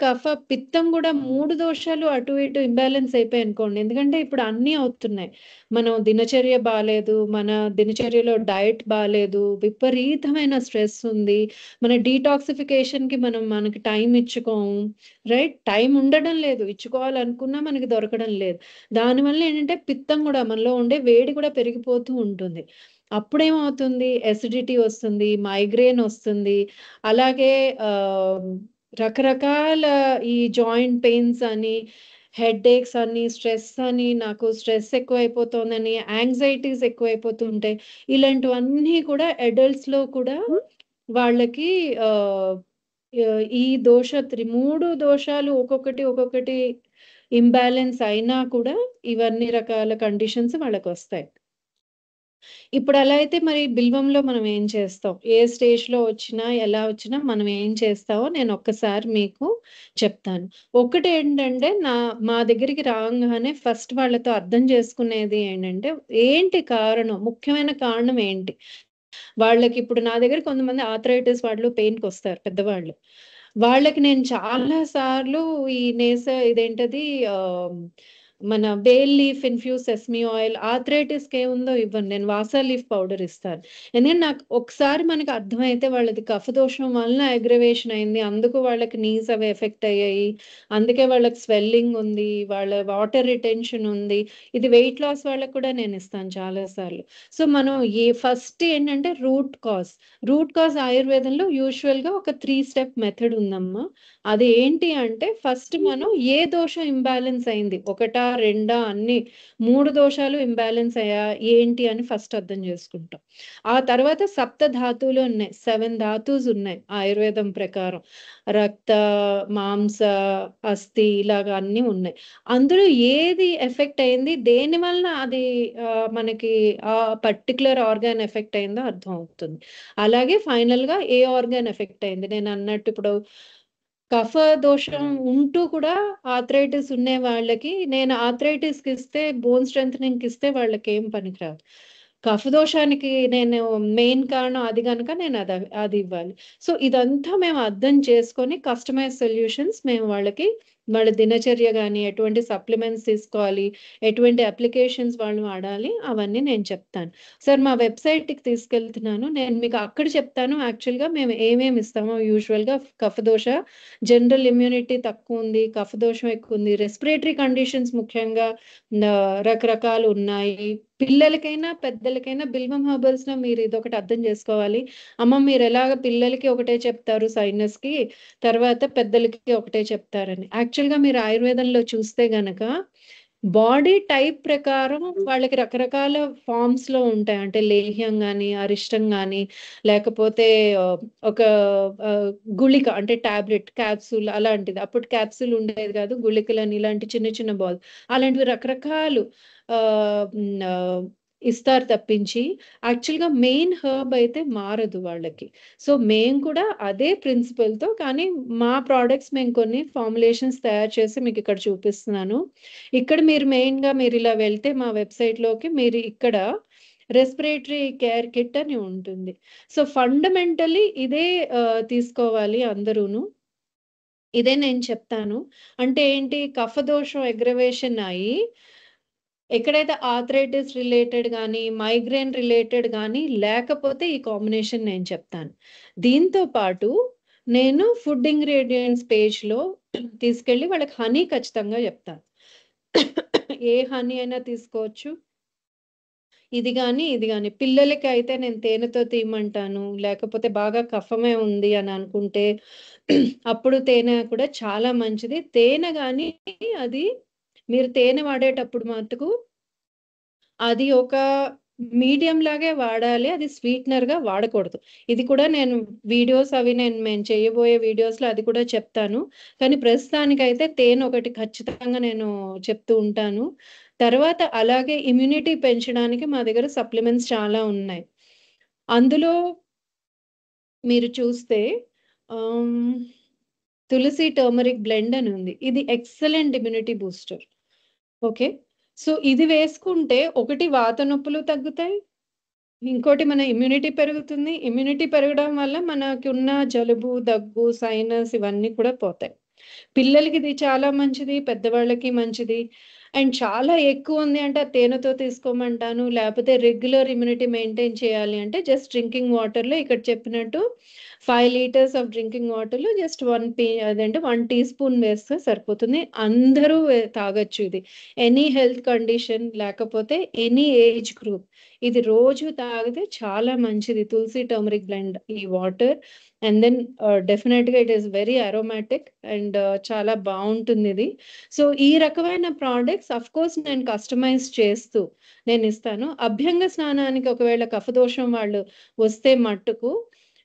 కఫ, పిత్తం గూడా 3 దోషాలు అటు ఇటు ఇంబాలెన్స్ అయిపోయాయనుకోండి. ఎందుకంటే ఇప్పుడు అన్నీ అవుతున్నాయి. మనం దినచర్య బాలేదు. మన దినచర్యలో డయట్ బాలేదు. విపరీతమైన స్ట్రెస్ ఉంది. మన డీటాక్సిఫికేషన్‌కి మనకి టైం ఇచ్చుకోము. రైట్? టైం ఉండడం లేదు. ఇచ్చుకోవాలనుకున్నా మనకి దొరకడం లేదు. దానివల్ల ఏంటంటే పిత్తం గూడా మనలో ఉండే వేడి కూడా పెరిగిపోతూ ఉంటుంది. అప్పుడేమవుతుంది? ఎసిడిటీ వస్తుంది, మైగ్రేన్ వస్తుంది. అలాగే ఆహ్, రకరకాల ఈ జాయింట్ పెయిన్స్ అని, హెడ్‌ఏక్స్ అని, స్ట్రెస్ అని, నాకు స్ట్రెస్ ఎక్కువైపోతోందని, యాంగ్జైటీస్ ఎక్కువైపోతుంటాయి. ఇలాంటివన్నీ కూడా అడల్ట్స్‌లో కూడా వాళ్ళకి ఆహ్, ఈ 3 దోషాలు ఒక్కొక్కటి ఇంబాలెన్స్ అయినా కూడా ఇవన్నీ రకాల కండిషన్స్ వాళ్ళకొస్తాయి. ఇప్పుడు అలా అయితే మరి బిల్వంలో మనం ఏం చేస్తాం? ఏ స్టేజ్‌లో వచ్చినా, ఎలా వచ్చినా మనం ఏం చేస్తామో నేను ఒక్కసారి మీకు చెప్తాను. ఒకటేంటంటే మా దగ్గరికి రాంగానే ఫస్ట్ వాళ్ళతో అర్థం చేసుకునేది ఏంటంటే, ఏంటి కారణం? ముఖ్యమైన కారణం ఏంటి? వాళ్ళకిప్పుడు నా దగ్గర కొంతమంది ఆర్థరైటిస్ వాళ్ళు పెయిన్‌కొస్తారు పెద్దవాళ్ళు. వాళ్ళకి నేను చాలా సార్లు ఈ ఇదేంటది ఆహ్, మన bael leaf infuse sesame oil ఆర్థరైటిస్‌కి ఏముందో ఇవ్వను. నేను వాసా లీఫ్ పౌడర్ ఇస్తాను. ఎందుకంటే నాకు ఒకసారి మనకు అర్థమైతే వాళ్ళది కఫదోషం వలన అగ్రవేషన్ అయింది. అందుకు వాళ్ళకి నీస్ అవి ఎఫెక్ట్ అయ్యాయి. అందుకే వాళ్ళకి స్వెల్లింగ్ ఉంది. వాళ్ళ వాటర్ రిటెన్షన్ ఉంది. ఇది వెయిట్ లాస్ వాళ్ళకి కూడా నేను ఇస్తాను చాలా సార్లు. సో, మనం ఫస్ట్ ఏంటంటే రూట్ కాజ్ ఆయుర్వేదంలో యూజువల్‌గా ఒక 3 స్టెప్ మెథడ్ ఉందమ్మా. అది ఏంటి అంటే ఫస్ట్ మనం ఏ దోషం ఇంబ్యాలెన్స్ అయింది, ఒకటా రెండా అన్ని 3 దోషాలు ఇంబ్యాలెన్స్ అయ్యా ఏంటి అని ఫస్ట్ అర్థం చేసుకుంటాం. ఆ తర్వాత సప్త ధాతువులు ఉన్నాయి, 7 ధాతుస్ ఉన్నాయి ఆయుర్వేదం ప్రకారం. రక్త, మాంస, అస్థి ఇలాగా అన్ని ఉన్నాయి. అందులో ఏది ఎఫెక్ట్ అయింది, దేని వలన అది మనకి ఆ పర్టికులర్ ఆర్గాన్ ఎఫెక్ట్ అయిందో అర్థం అవుతుంది. అలాగే ఫైనల్ గా ఏ ఆర్గాన్ ఎఫెక్ట్ అయింది, నేను అన్నట్టు ఇప్పుడు కఫ దోషం ఉంటూ కూడా ఆర్థరైటిస్ ఉండే వాళ్ళకి నేను ఆర్థరైటిస్ కి ఇస్తే, బోన్ స్ట్రెంథనింగ్ కి ఇస్తే వాళ్ళకి ఏం పనికిరాదు. కఫ దోషానికి నేను మెయిన్ కారణం అది కనుక నేను అది ఇవ్వాలి. సో ఇదంతా మేము అర్థం చేసుకొని కస్టమైజ్ సొల్యూషన్స్ మేము వాళ్ళకి, వాళ్ళ దినచర్య కానీ ఎటువంటి సప్లిమెంట్స్ తీసుకోవాలి, ఎటువంటి అప్లికేషన్స్ వాళ్ళు వాడాలి, అవన్నీ నేను చెప్తాను. సార్ మా వెబ్సైట్కి తీసుకెళ్తున్నాను, నేను మీకు అక్కడ చెప్తాను యాక్చువల్గా మేము ఏమేమి ఇస్తామో. యూజువల్గా కఫదోష, జనరల్ ఇమ్యూనిటీ తక్కువ ఉంది, కఫదోషం ఎక్కువ ఉంది, రెస్పిరేటరీ కండిషన్స్ ముఖ్యంగా రకరకాలు ఉన్నాయి. పిల్లలకైనా పెద్దలకైనా బిల్వం హెర్బల్స్ లో మీరు ఇదొకటి అర్థం చేసుకోవాలి. అమ్మ మీరు ఎలాగ పిల్లలకి ఒకటే చెప్తారు సైనస్ కి, తర్వాత పెద్దలకి ఒకటే చెప్తారని. యాక్చువల్గా మీరు ఆయుర్వేదంలో చూస్తే గనక బాడీ టైప్ ప్రకారం వాళ్ళకి రకరకాల ఫార్మ్స్ లో ఉంటాయి. అంటే లేహ్యం కానీ, అరిష్టం కానీ, లేకపోతే ఒక గుళిక అంటే టాబ్లెట్, క్యాప్సూల్ అలాంటిది. అప్పుడు క్యాప్సూల్ ఉండేది కాదు, గుళికలని ఇలాంటి చిన్న చిన్న బాల్ అలాంటివి రకరకాలు ఇస్తారు తప్పించి యాక్చువల్గా మెయిన్ హర్బ్ అయితే మారదు వాళ్ళకి. సో మేము కూడా అదే ప్రిన్సిపల్తో, కానీ మా ప్రోడక్ట్స్ మేము కొన్ని ఫార్ములేషన్స్ తయారు చేసి మీకు ఇక్కడ చూపిస్తున్నాను. ఇక్కడ మీరు మెయిన్గా మీరు ఇలా వెళ్తే మా వెబ్సైట్లోకి, మీరు ఇక్కడ రెస్పిరేటరీ కేర్ కిట్ అని ఉంటుంది. సో ఫండమెంటలీ ఇదే తీసుకోవాలి అందరూను. ఇదే నేను చెప్తాను. అంటే ఏంటి, కఫదోషం అగ్రవేషన్ అయ్యి ఎక్కడైతే ఆర్థరైటిస్ రిలేటెడ్ కానీ, మైగ్రేన్ రిలేటెడ్ కానీ లేకపోతే ఈ కాంబినేషన్ నేను చెప్తాను. దీంతో పాటు నేను ఫుడ్ ఇంగ్రీడియంట్స్ పేజ్లో తీసుకెళ్ళి వాళ్ళకి హనీ ఖచ్చితంగా చెప్తాను. ఏ హనీ అయినా తీసుకోవచ్చు, ఇది కానీ ఇది కానీ. పిల్లలకి అయితే నేను తేనెతో తీయమంటాను, లేకపోతే బాగా కఫమే ఉంది అని అనుకుంటే అప్పుడు తేనె కూడా చాలా మంచిది. తేనె కానీ అది మీరు తేనె వాడేటప్పుడు మటుకు అది ఒక మీడియం లాగే వాడాలి, అది స్వీట్నర్ గా వాడకూడదు. ఇది కూడా నేను వీడియోస్ అవి మేము చేయబోయే వీడియోస్ లో అది కూడా చెప్తాను. కానీ ప్రస్తుతానికైతే తేనె ఒకటి ఖచ్చితంగా నేను చెప్తూ ఉంటాను. తర్వాత అలాగే ఇమ్యూనిటీ పెంచడానికి మా దగ్గర సప్లిమెంట్స్ చాలా ఉన్నాయి. అందులో మీరు చూస్తే తులసి టర్మరిక్ బ్లెండ్ అని ఉంది. ఇది excellent immunity booster. Okay, so ఇది వేసుకుంటే ఒకటి వాత నొప్పులు తగ్గుతాయి, ఇంకోటి మన ఇమ్యూనిటీ పెరుగుతుంది. ఇమ్యూనిటీ పెరగడం వల్ల మనకి ఉన్న జలుబు, దగ్గు, సైనస్ ఇవన్నీ కూడా పోతాయి. పిల్లలకి ఇది చాలా మంచిది, పెద్దవాళ్ళకి మంచిది. అండ్ చాలా ఎక్కువ ఉంది అంటే తేనెతో తీసుకోమంటాను. లేకపోతే రెగ్యులర్ ఇమ్యూనిటీ మెయింటైన్ చేయాలి అంటే జస్ట్ డ్రింకింగ్ వాటర్లో ఇక్కడ చెప్పినట్టు 5 లీటర్స్ ఆఫ్ డ్రింకింగ్ వాటర్లో జస్ట్ 1 టీ స్పూన్ వేస్తే సరిపోతుంది. అందరూ తాగొచ్చు ఇది. ఎనీ హెల్త్ కండిషన్ లేకపోతే ఎనీ ఏజ్ గ్రూప్ ఇది రోజు తాగితే చాలా మంచిది. తులసి టర్మరిక్ బ్లెండ్ ఈ వాటర్, అండ్ దెన్ డెఫినెట్గా it is very aromatic and చాలా బాగుంటుంది ఇది. సో ఈ రకమైన ప్రోడక్ట్స్ అఫ్ కోర్స్ నేను కస్టమైజ్ చేస్తూ నేను ఇస్తాను. అభ్యంగ స్నానానికి ఒకవేళ కఫదోషం వాళ్ళు వస్తే మట్టుకు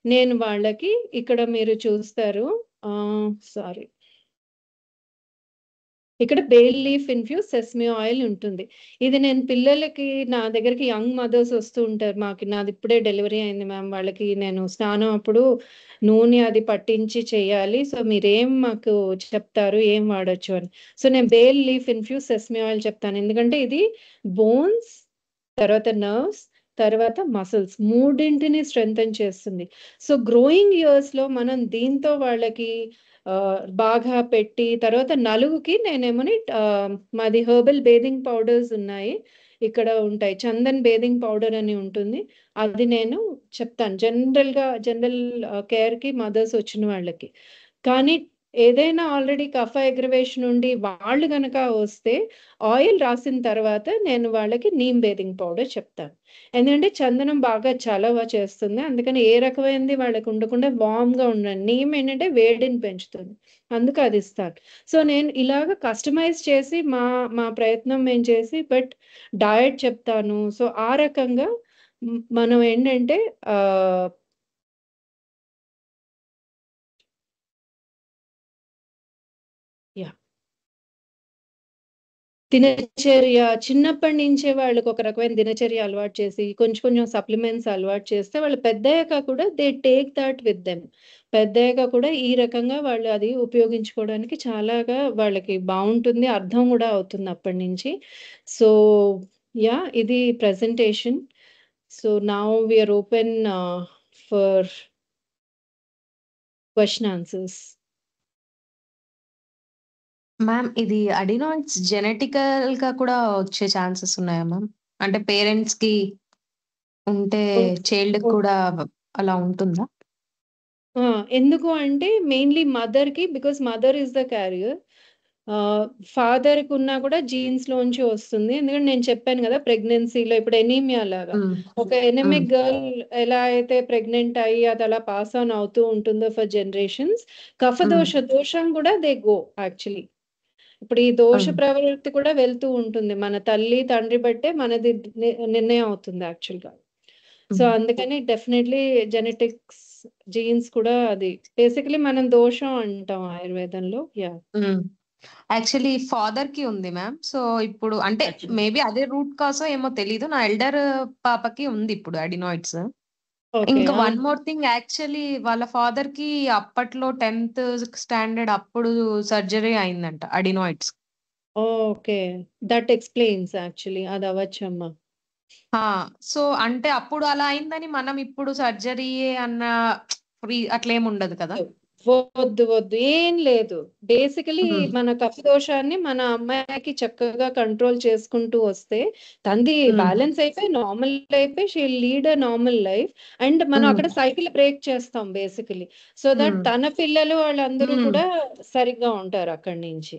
నేను వాళ్ళకి ఇక్కడ మీరు చూస్తారు, సారీ, ఇక్కడ bale leaf infuse sesame oil ఉంటుంది. ఇది నేను పిల్లలకి, నా దగ్గరికి యంగ్ మదర్స్ వస్తూ ఉంటారు, నాది ఇప్పుడే డెలివరీ అయింది మ్యామ్, వాళ్ళకి నేను స్నానం అప్పుడు నూనె అది పట్టించి చేయాలి, సో మీరేం మాకు చెప్తారు, ఏం వాడచ్చు అని. సో నేను bale leaf infuse sesame oil చెప్తాను, ఎందుకంటే ఇది బోన్స్, తర్వాత నర్వ్స్, తర్వాత మసిల్స్ మూడింటిని స్ట్రెంగ్తన్ చేస్తుంది. సో గ్రోయింగ్ ఇయర్స్ లో మనం దీంతో వాళ్ళకి బాగా పెట్టి, తర్వాత నలుగుకి నేనేమని మాది హెర్బల్ బేదింగ్ పౌడర్స్ ఉన్నాయి, ఇక్కడ ఉంటాయి. చందన్ బేదింగ్ పౌడర్ అని ఉంటుంది, అది నేను చెప్తాను జనరల్ కేర్ కి మదర్స్ వచ్చిన వాళ్ళకి. కానీ ఏదైనా ఆల్రెడీ కఫ అగ్రవేషన్ ఉండి వాళ్ళు గనక వస్తే ఆయిల్ రాసిన తర్వాత నేను వాళ్ళకి నీమ్ బేదింగ్ పౌడర్ చెప్తాను. ఎందుకంటే చందనం బాగా చలవ చేస్తుంది. అందుకని ఏ రకమైనది వాళ్ళకి ఉండకుండా వామ్‌గా ఉండండి. నీమ్ ఏంటంటే వేడిని పెంచుతుంది. అందుకు అది ఇస్తాను. సో, నేను ఇలాగ కస్టమైజ్ చేసి మా ప్రయత్నం మేము చేసి డయట్ చెప్తాను. సో, ఆ రకంగా మనం ఏంటంటే ఆహ్ యాహ్! దినచర్య చిన్నప్పటి నుంచే వాళ్ళకి ఒక రకమైన దినచర్య అలవాటు చేసి, కొంచెం కొంచెం సప్లిమెంట్స్ అలవాటు చేస్తే, వాళ్ళు పెద్దయ్యాక కూడా they take that with them. పెద్దయ్యాక కూడా ఈ రకంగా వాళ్ళు అది ఉపయోగించుకోవడానికి చాలాగా వాళ్ళకి బావుంటుంది. అర్థం గూడా అవుతుంది అప్పటి నుంచి. So, yeah! ఇది presentation. So, now we are open for question answers. Ma'am ఇది అడినాయిడ్స్ జెనెటికల్‌గా కూడా వచ్చే ఛాన్సెస్ ఉన్నాయా మ్యామ్? అంటే పేరెంట్స్‌కి ఉంటే చైల్డ్‌కి కూడా అలా ఉంటుందా? ఆ! ఎందుకు అంటే మెయిన్‌లీ మదర్‌కి because mother is the carrier. ఫాదర్‌కున్నా కూడా జీన్స్‌లోంచి వస్తుంది. ఎందుకంటే నేను చెప్పాను గదా! ప్రెగ్నెన్సీలో ఇప్పుడు ఎనీమియా లాగా. హ్మ్. ఒక హ్మ్. ఎనెమిక్ గర్ల్ ఎలా అయితే ప్రెగ్నెంట్ అయ్యి అది అలా పాస్ ఆన్ అవుతూ ఉంటుందో ఫర్ జనరేషన్స్, హ్మ్. దోషం కూడా దే గో యాక్చువల్లీ. ఇప్పుడు ఈ దోష హ్మ్. ప్రవృత్తి కూడా వెళ్తూ ఉంటుంది. మన తల్లి, తండ్రి బట్టే మనది నిర్ణయం అవుతుంది యాక్చువల్‌గా. సో, హ్మ్. అందుకని డెఫినైట్‌లీ జెనెటిక్స్, జీన్స్ కూడా అది బేసికల్లీ మనం దోషం అంటాం ఆయుర్వేదంలో. యాహ్! హ్మ్. యాక్చువల్లీ ఫాదర్‌కి ఉంది మ్యామ్. సో, ఇప్పుడు అంటే మేబీ అదే రూట్ కాజో ఏమో తెలీదు. నా ఎల్డర్ పాపకి ఉంది ఇప్పుడు అడినాయిడ్స్. ఓకే. ఇంకా వన్ అవును. మోర్ థింగ్ యాక్చువల్లీ వాళ్ళ ఫాదర్‌కి అప్పట్లో 10థ్ స్టాండర్డ్ అప్పుడు సర్జరీ అయిందంట adenoids. Okay. That explains actually అదవ్వచ్చమ్మా. ఆ! సో, అంటే అప్పుడు అలా అయిందని మనం ఇప్పుడు సర్జరీయే అన్న అట్లేముండదు కదా! వద్దు. ఏం లేదు. బేసికల్లీ హ్మ్. మన కఫదోషాన్ని మన అమ్మాయికి చక్కగా కంట్రోల్ చేసుకుంటూ వస్తే, తనది హ్మ్. బ్యాలెన్స్ అయిపోయి, నార్మల్ అయిపోయి she will lead a normal life. And మనం హ్మ్. అక్కడ సైకిల్ బ్రేక్ చేస్తాం బేసికల్లీ. సో దట్ హ్మ్. తన పిల్లలు వాళ్ళందరూ హ్మ్. కూడా సరిగ్గా ఉంటారు అక్కడి నుంచి.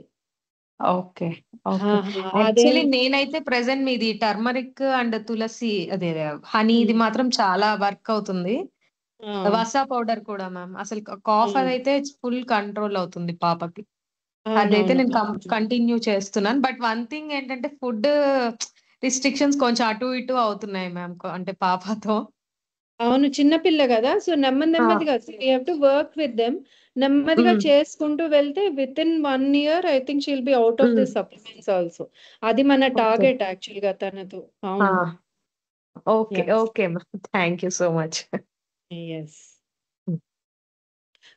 ఓకే. ఓకే. అదేం యాక్చువల్లీ నేనైతే ప్రెజెంట్ మీది టర్మరిక్ అండ్ తులసి అదే హనీ ఇది హ్మ్. మాత్రం చాలా వర్క్ అవుతుంది. ఆ! వసా పౌడర్ కూడా మ్యామ్. అసలు కాఫ్ హ్మ్. అదైతే ఫుల్ కంట్రోల్ అవుతుంది పాపకి. అదైతే అవునవును. నేను కంటిన్యూ చేస్తున్నాను. బట్ వన్ థింగ్ ఏంటంటే ఫుడ్ రిస్ట్రిక్షన్స్ కొంచెం అటు ఇటు అవుతున్నాయి మ్యామ్. అంటే పాపతో. అవును. చిన్న పిల్ల గదా! సో, ఆ! నెమ్మదిగా we have to work with them. నెమ్మదిగా హ్మ్. చేసుకుంటూ వెళ్తే within 1 year I think she will be out of hmm. This supplements also. అది మన ఓకే. టార్గెట్ యాక్చువల్‌గా తనతో. ఆ! అవును. Okay. Yeah! Okay ma'am. Thank you so much. Yes. Hmm.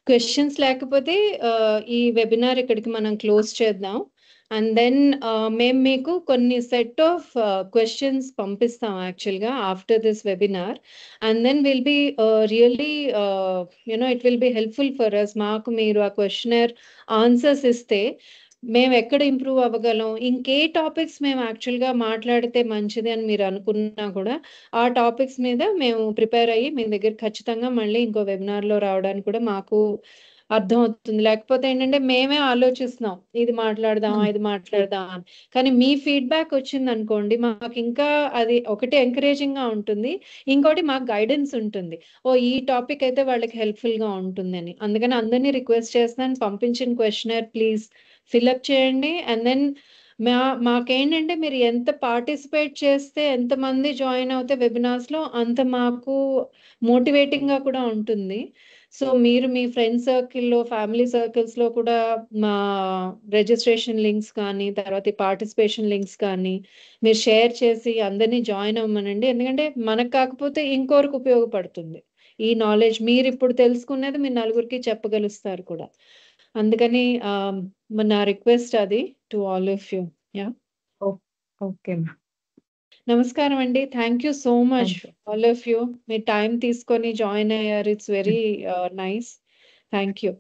Questions లేకపోతే ఈ వెబినార్ ఇక్కడికి మనం క్లోజ్ చేద్దాం. అండ్ దెన్ మేము మీకు కొన్ని సెట్ ఆఫ్ క్వెషన్స్ పంపిస్తాం యాక్చువల్‌గా after this webinar. And then will be really it will be helpful for us. మాకు మీరు ఆ క్వెషనైర్ ఆన్సర్స్ ఇస్తే మేమెక్కడ ఇంప్రూవ్ అవ్వగలం, ఇంకే టాపిక్స్ మేము యాక్చువల్‌గా మాట్లాడితే మంచిది అని మీరు అనుకున్నా కూడా, ఆ టాపిక్స్ మీద మేము ప్రిపేర్ అయ్యి మీ దగ్గరికి ఖచ్చితంగా మళ్ళీ ఇంకో వెబినార్‌లో రావడానికి కూడా మాకు అర్థమవుతుంది. లేకపోతే ఏంటంటే మేమే ఆలోచిస్తున్నాం. హ్మ్. ఇది మాట్లాడదామా అని. కానీ మీ ఫీడ్‌బ్యాక్ వచ్చిందనుకోండి మాకింకా అది ఒకటి ఎంకరేజింగ్‌గా ఉంటుంది. ఇంకోటి మాకు గైడెన్స్ ఉంటుంది. ఓహ్! ఈ టాపిక్ అయితే వాళ్ళకి హెల్ప్‌ఫుల్‌గా ఉంటుందని. అందుకని అందరిని రిక్వెస్ట్ చేస్తున్నాను పంపించిన క్వెషనైర్ ప్లీజ్ ఫిల్ అప్ చేయండి. అండ్ దెన్ మా మాకేంటంటే మీరు ఎంత పార్టిసిపేట్ చేస్తే, ఎంతమంది జాయిన్ అవుతే వెబినార్స్‌లో అంత మాకు మోటివేటింగ్‌గా కూడా ఉంటుంది. సో, మీరు మీ ఫ్రెండ్స్ సర్కిల్‌లో, ఫ్యామిలీ సర్కిల్స్‌లో కూడా మా రిజిస్ట్రేషన్ లింక్స్ కానీ, తర్వాత ఈ పార్టిసిపేషన్ లింక్స్ కానీ మీరు షేర్ చేసి అందరిని జాయిన్ అవ్వమనండి. ఎందుకంటే మనకు కాకపోతే ఇంకొకరికి ఉపయోగపడుతుంది. ఈ నాలెడ్జ్ మీరిప్పుడు తెలుసుకున్నది మీరు నలుగురికి చెప్పగలుస్తారు కూడా. అందుకని నా రిక్వెస్ట్ అది to all of you. Yeah! Oh okay ma'am. నమస్కారం అండి. Thank you so much thank you. All of you. మీ టైమ్ తీసుకొని జాయిన్ అయ్యారు. It's very nice. Thank you.